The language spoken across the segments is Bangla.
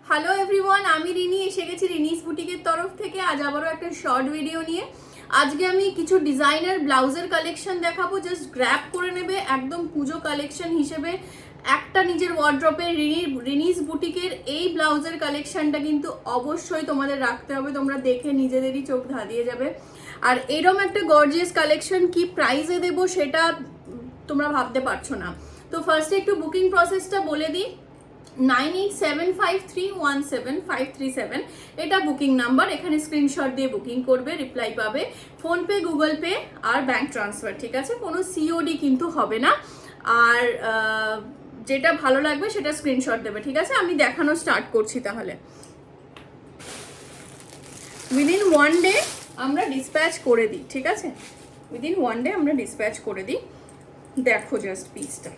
হ্যালো এভরিওয়ান, আমি রিনি এসে গেছি রিনিস বুটিকের তরফ থেকে। আজ আবারও একটা শর্ট ভিডিও নিয়ে। আজকে আমি কিছু ডিজাইনার ব্লাউজের কালেকশন দেখাবো, জাস্ট গ্র্যাব করে নেবে একদম পুজো কালেকশন হিসেবে। একটা নিজের ওয়ার্ড্রপে রিনিস বুটিকের এই ব্লাউজের কালেকশনটা কিন্তু অবশ্যই তোমাদের রাখতে হবে, তোমরা দেখে নিজেদেরই চোখ ধাঁধিয়ে যাবে। আর এরকম একটা গর্জিয়াস কালেকশন কি প্রাইসে দেবো সেটা তোমরা ভাবতে পারছো না। তো ফার্স্টে একটু বুকিং প্রসেসটা বলে দিই। 9875317537 এটা বুকিং নাম্বার। এখানে স্ক্রিনশট দিয়ে বুকিং করবে, রিপ্লাই পাবে। ফোনপে, গুগল পে আর ব্যাংক ট্রান্সফার, ঠিক আছে? কোনো সিওডি কিন্তু হবে না। আর যেটা ভালো লাগবে সেটা স্ক্রিনশট দেবে, ঠিক আছে? আমি দেখানো স্টার্ট করছি তাহলে। উইদিন ওয়ান ডে আমরা ডিসপ্যাচ করে দিই, ঠিক আছে? উইদিন ওয়ান ডে আমরা ডিসপ্যাচ করে দিই। দেখো জাস্ট পিসটা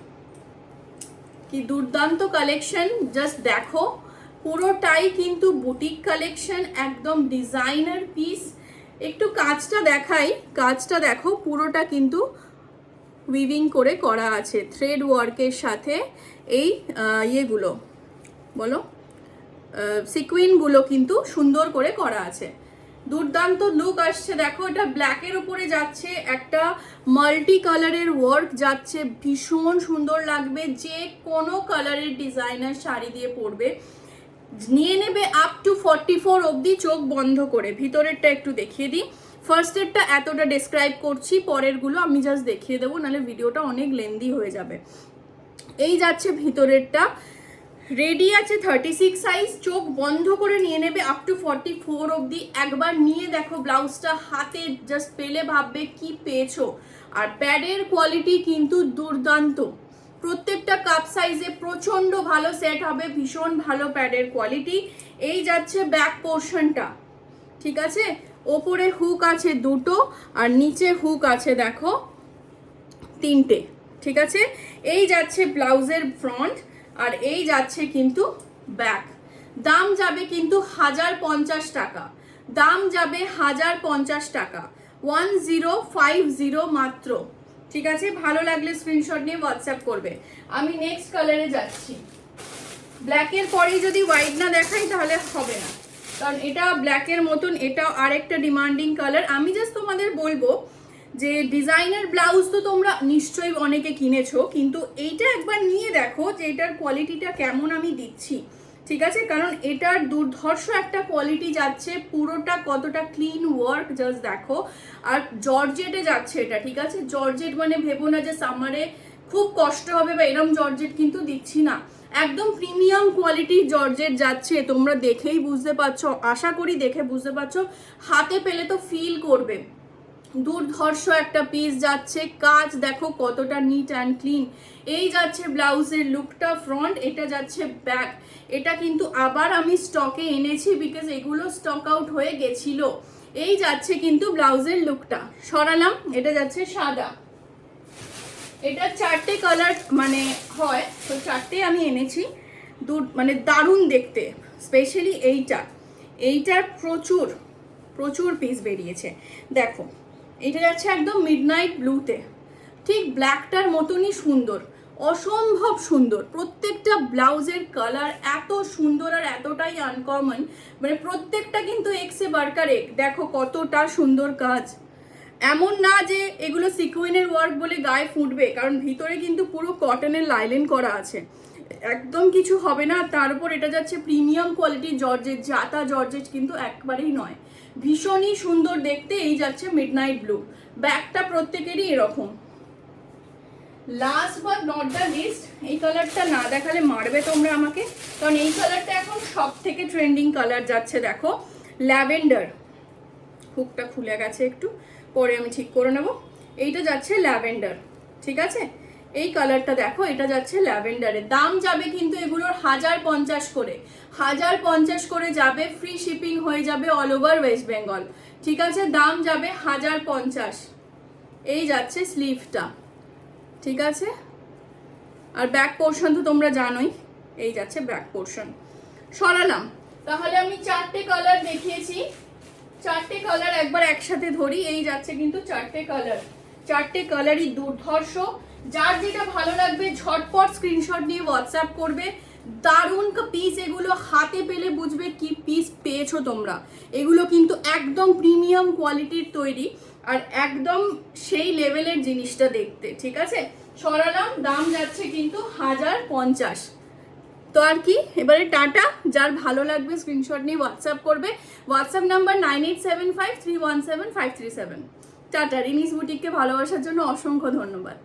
কি দুর্দান্ত কালেকশন, জাস্ট দেখো। পুরোটাই কিন্তু বুটিক কালেকশন, একদম ডিজাইনার পিস। একটু কাজটা দেখাই, কাজটা দেখো। পুরোটা কিন্তু উইভিং করে করা আছে থ্রেড ওয়ার্কের সাথে। এই ইয়েগুলো বলো, সিকুইনগুলো কিন্তু সুন্দর করে করা আছে। দুর্দান্ত লুক আসছে। দেখো, এটা ব্ল্যাকের উপরে যাচ্ছে, একটা মাল্টি কালারের ওয়ার্ক যাচ্ছে, ভীষণ সুন্দর লাগবে। যে কোনো কালারের ডিজাইনার শাড়ি দিয়ে পরবে। নিয়ে নেবে আপ টু 44 অবধি, চোখ বন্ধ করে। ভিতরেরটা একটু দেখিয়ে দিই। ফার্স্টেরটা এতটা ডেসক্রাইব করছি, পরেরগুলো আমি জাস্ট দেখিয়ে দেবো, নাহলে ভিডিওটা অনেক লেন্দি হয়ে যাবে। এই যাচ্ছে ভিতরেরটা, রেডি আছে 36 সাইজ। চোখ বন্ধ করে নিয়ে নেবে আপ টু 44 অবধি। একবার নিয়ে দেখো ব্লাউজটা হাতে, জাস্ট পেলে ভাববে কি পেয়েছো। আর প্যাডের কোয়ালিটি কিন্তু দুর্দান্ত। প্রত্যেকটা কাপ সাইজে প্রচন্ড ভালো সেট হবে, ভীষণ ভালো প্যাডের কোয়ালিটি। এই যাচ্ছে ব্যাক পোর্শনটা, ঠিক আছে? ওপরে হুক আছে দুটো, আর নিচে হুক আছে দেখো তিনটে, ঠিক আছে? এই যাচ্ছে ব্লাউজের ফ্রন্ট, আর এই যাচ্ছে কিন্তু ব্যাক। দাম যাবে কিন্তু 1050 টাকা, দাম যাবে 1050 টাকা, 1050 মাত্র, ঠিক আছে? ভালো লাগলে স্ক্রিনশট নিয়ে হোয়াটসঅ্যাপ করবে। আমি নেক্সট কালারে যাচ্ছি। ব্ল্যাকের পরেই যদি হোয়াইট না দেখাই তাহলে হবে না, কারণ এটা ব্ল্যাকের মতন, এটা আরেকটা ডিমান্ডিং কালার। আমি জাস্ট তোমাদের বলবো যে ডিজাইনার ব্লাউজ তো তোমরা নিশ্চয়ই অনেকে কিনেছো, কিন্তু এইটা একবার নিয়ে দেখো যে এটার কোয়ালিটিটা কেমন আমি দিচ্ছি, ঠিক আছে? কারণ এটার দুর্ধর্ষ একটা কোয়ালিটি যাচ্ছে, পুরোটা কতটা ক্লিন ওয়ার্ক জাস্ট দেখো। আর জর্জেটে যাচ্ছে এটা, ঠিক আছে? জর্জেট মানে ভেবো না যে সামারে খুব কষ্ট হবে বা এরম জর্জেট কিন্তু দিচ্ছি না, একদম প্রিমিয়াম কোয়ালিটির জর্জেট যাচ্ছে। তোমরা দেখেই বুঝতে পারছো, আশা করি দেখে বুঝতে পারছো, হাতে পেলে তো ফিল করবে। দুর্ধর্ষ একটা পিস যাচ্ছে, কাজ দেখো কতটা নিট অ্যান্ড ক্লিন। এই যাচ্ছে ব্লাউজের লুকটা, ফ্রন্ট, এটা যাচ্ছে ব্যাক। এটা কিন্তু আবার আমি স্টকে এনেছি, বিকজ এগুলো স্টক আউট হয়ে গেছিল। এই যাচ্ছে কিন্তু ব্লাউজের লুকটা। সরালাম, এটা যাচ্ছে সাদা। এটা 4টে কালার মানে হয়, তো 4টে আমি এনেছি। মানে দারুণ দেখতে, স্পেশালি এইটার প্রচুর প্রচুর পিস বেরিয়েছে। দেখো, এটা যাচ্ছে একদম মিডনাইট ব্লুতে, ঠিক ব্ল্যাকটার মতনই সুন্দর, অসম্ভব সুন্দর। প্রত্যেকটা ব্লাউজের কালার এত সুন্দর আর এতটাই আনকমন, মানে প্রত্যেকটা কিন্তু এক্সে বার্কার এক। দেখো কতটা সুন্দর কাজ। এমন না যে এগুলো সিকুইনের ওয়ার্ক বলে গায়ে ফুটবে, কারণ ভিতরে কিন্তু পুরো কটনের লাইলেন করা আছে, একদম কিছু হবে না। তার উপর এটা যাচ্ছে প্রিমিয়াম কোয়ালিটি জর্জেট, জাতা জর্জেট কিন্তু একবারেই নয়, ভীষণই সুন্দর দেখতে। এই যাচ্ছে মিডনাইট ব্লু, ব্যাকটা প্রত্যেকেরই এরকম। Last but not the least, এই কালারটা না দেখালে মারবে তোমরা আমাকে, কারণ এই কালারটা এখন সব থেকে ট্রেন্ডিং কালার যাচ্ছে। দেখো, ল্যাভেন্ডার। হুকটা খুলে গেছে একটু, পরে আমি ঠিক করে নেব। এইটা যাচ্ছে ল্যাভেন্ডার, ঠিক আছে? এই কালারটা দেখো, এটা যাচ্ছে ল্যাভেন্ডারের। দাম যাবে কিন্তু এগুলোর 1050 করে, 1050 করে যাবে। ফ্রি শিপিং হয়ে যাবে অল ওভার ওয়েস্ট বেঙ্গল, ঠিক আছে? দাম যাবে 1050। এই যাচ্ছে স্লিভটা, ঠিক আছে? আর ব্যাক পোর্শন তো তোমরা জানোই, এই যাচ্ছে ব্যাক পোর্শন। সরালাম, তাহলে আমি 4টে কালার দেখিয়েছি, 4টে কালার একবার একসাথে ধরি। এই যাচ্ছে কিন্তু 4টে কালার, 4টে কালারই দুর্ধর্ষ। যার যেটা ভালো লাগবে ঝটপট স্ক্রিনশট নিয়ে হোয়াটসঅ্যাপ করবে। দারুণ পিস, এগুলো হাতে পেলে বুঝবে কি পিস পেয়েছো তোমরা। এগুলো কিন্তু একদম প্রিমিয়াম কোয়ালিটির তৈরি আর একদম সেই লেভেলের জিনিসটা দেখতে, ঠিক আছে। সরালাম, দাম যাচ্ছে কিন্তু 1050। তো আর কি, এবারে টাটা। যার ভালো লাগবে স্ক্রিনশট নিয়ে হোয়াটসঅ্যাপ করবে। WhatsApp number 9875317537। টাটা। রিনিস বুটিককে ভালোবাসার জন্য অসংখ্য ধন্যবাদ।